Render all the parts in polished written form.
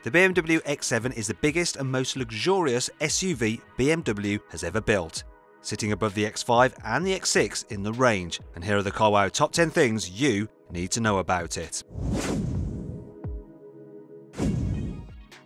The BMW X7 is the biggest and most luxurious SUV BMW has ever built, sitting above the X5 and the X6 in the range. And here are the carwow top 10 things you need to know about it.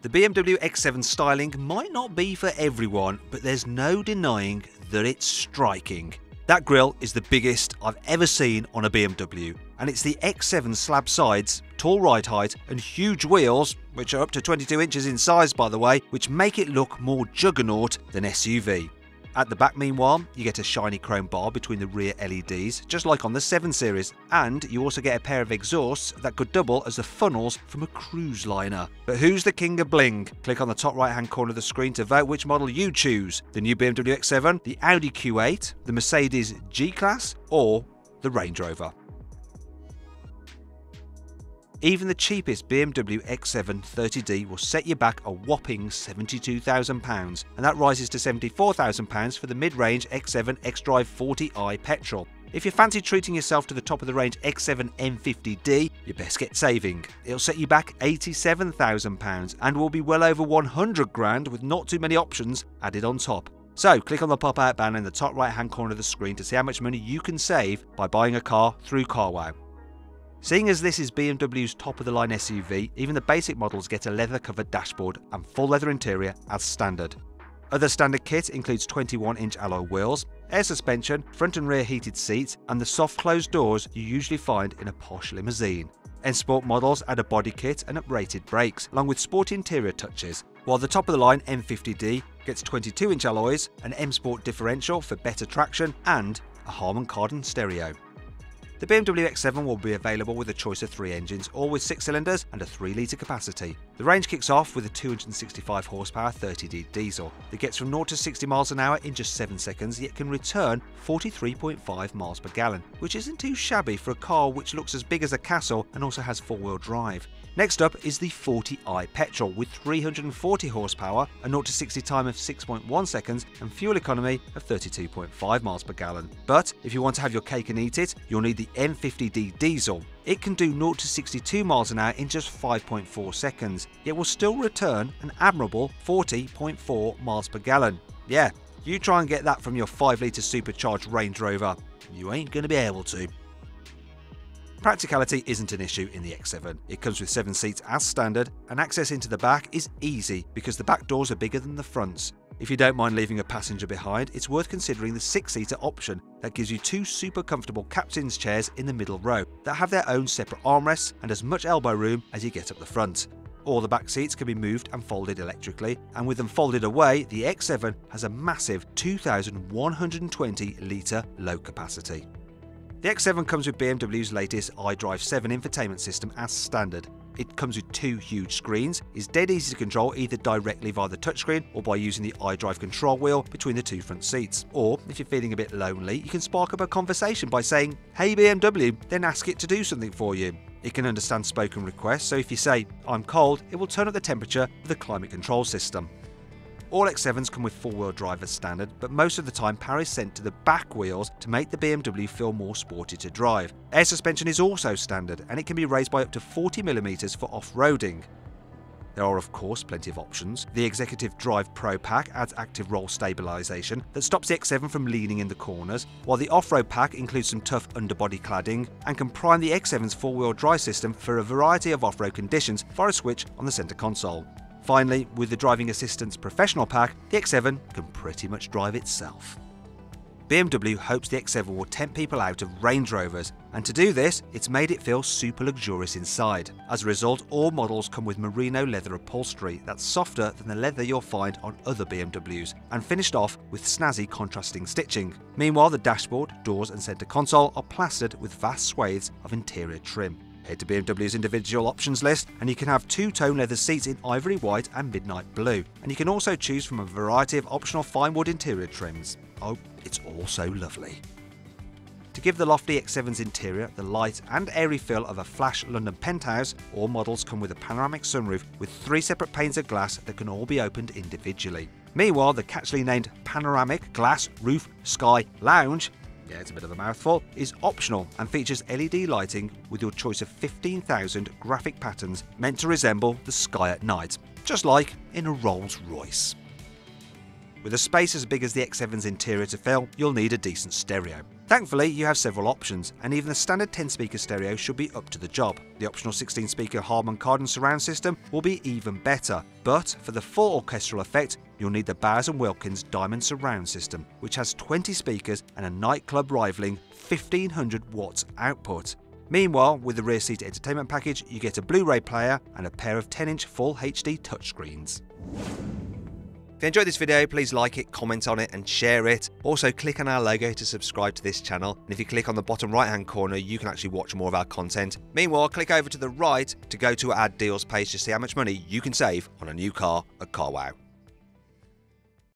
The BMW X7 styling might not be for everyone, but there's no denying that it's striking. That grille is the biggest I've ever seen on a BMW, and it's the X7 slab sides, tall ride height and huge wheels, which are up to 22 inches in size by the way, which make it look more juggernaut than SUV. At the back meanwhile, you get a shiny chrome bar between the rear LEDs, just like on the 7 Series, and you also get a pair of exhausts that could double as the funnels from a cruise liner. But who's the king of bling? Click on the top right hand corner of the screen to vote which model you choose: the new BMW X7, the Audi Q8, the Mercedes G-Class, or the Range Rover. Even the cheapest BMW X7 30D will set you back a whopping £72,000, and that rises to £74,000 for the mid-range X7 xDrive 40i petrol. If you fancy treating yourself to the top of the range X7 M50D, you best get saving. It'll set you back £87,000 and will be well over 100 grand with not too many options added on top. So click on the pop-out banner in the top right hand corner of the screen to see how much money you can save by buying a car through carwow. Seeing as this is BMW's top-of-the-line SUV, even the basic models get a leather-covered dashboard and full leather interior as standard. Other standard kit includes 21-inch alloy wheels, air suspension, front and rear heated seats, and the soft closed doors you usually find in a posh limousine. N-Sport models add a body kit and uprated brakes, along with sporty interior touches, while the top-of-the-line M50D gets 22-inch alloys, an M-Sport differential for better traction, and a Harman Kardon stereo. The BMW X7 will be available with a choice of 3 engines, all with 6 cylinders and a 3-litre capacity. The range kicks off with a 265 horsepower 30D diesel that gets from 0 to 60 miles an hour in just 7 seconds, yet can return 43.5 miles per gallon, which isn't too shabby for a car which looks as big as a castle and also has 4-wheel drive. Next up is the 40i petrol with 340 horsepower, a 0 to 60 time of 6.1 seconds and fuel economy of 32.5 miles per gallon. But if you want to have your cake and eat it, you'll need the M50D diesel. It can do 0 to 62 miles an hour in just 5.4 seconds, yet will still return an admirable 40.4 miles per gallon. Yeah, you try and get that from your 5-litre supercharged Range Rover. You ain't going to be able to. Practicality isn't an issue in the X7. It comes with 7 seats as standard, and access into the back is easy because the back doors are bigger than the fronts. If you don't mind leaving a passenger behind, it's worth considering the 6-seater option that gives you 2 super comfortable captain's chairs in the middle row that have their own separate armrests and as much elbow room as you get up the front. All the back seats can be moved and folded electrically, and with them folded away, the X7 has a massive 2,120 litre load capacity. The X7 comes with BMW's latest iDrive 7 infotainment system as standard. It comes with 2 huge screens, is dead easy to control either directly via the touchscreen or by using the iDrive control wheel between the 2 front seats. Or, if you're feeling a bit lonely, you can spark up a conversation by saying, "Hey BMW," then ask it to do something for you. It can understand spoken requests, so if you say, "I'm cold," it will turn up the temperature with a climate control system. All X7s come with 4-wheel drive as standard, but most of the time power is sent to the back wheels to make the BMW feel more sporty to drive. Air suspension is also standard, and it can be raised by up to 40mm for off-roading. There are of course plenty of options. The Executive Drive Pro pack adds active roll stabilisation that stops the X7 from leaning in the corners, while the off-road pack includes some tough underbody cladding and can prime the X7's 4-wheel drive system for a variety of off-road conditions via a switch on the centre console. Finally, with the Driving Assistance Professional Pack, the X7 can pretty much drive itself. BMW hopes the X7 will tempt people out of Range Rovers, and to do this, it's made it feel super luxurious inside. As a result, all models come with merino leather upholstery that's softer than the leather you'll find on other BMWs, and finished off with snazzy contrasting stitching. Meanwhile, the dashboard, doors and centre console are plastered with vast swathes of interior trim. Head to BMW's individual options list and you can have 2-tone leather seats in ivory white and midnight blue, and you can also choose from a variety of optional fine wood interior trims. Oh, it's all so lovely. To give the lofty X7's interior the light and airy feel of a flash London penthouse, all models come with a panoramic sunroof with 3 separate panes of glass that can all be opened individually. Meanwhile, the catchily named Panoramic Glass Roof Sky Lounge, yeah, it's a bit of a mouthful, is optional and features LED lighting with your choice of 15,000 graphic patterns meant to resemble the sky at night. just like in a Rolls Royce. With a space as big as the X7's interior to fill, you'll need a decent stereo. Thankfully, you have several options, and even the standard 10-speaker stereo should be up to the job. The optional 16-speaker Harman Kardon surround system will be even better, but for the full orchestral effect, you'll need the Bowers & Wilkins Diamond surround system, which has 20 speakers and a nightclub rivaling 1500 watts output. Meanwhile, with the rear seat entertainment package, you get a Blu-ray player and a pair of 10-inch Full HD touchscreens. If you enjoyed this video, please like it, comment on it and share it. Also click on our logo to subscribe to this channel, and if you click on the bottom right hand corner you can actually watch more of our content. Meanwhile, click over to the right to go to our deals page to see how much money you can save on a new car at CarWow.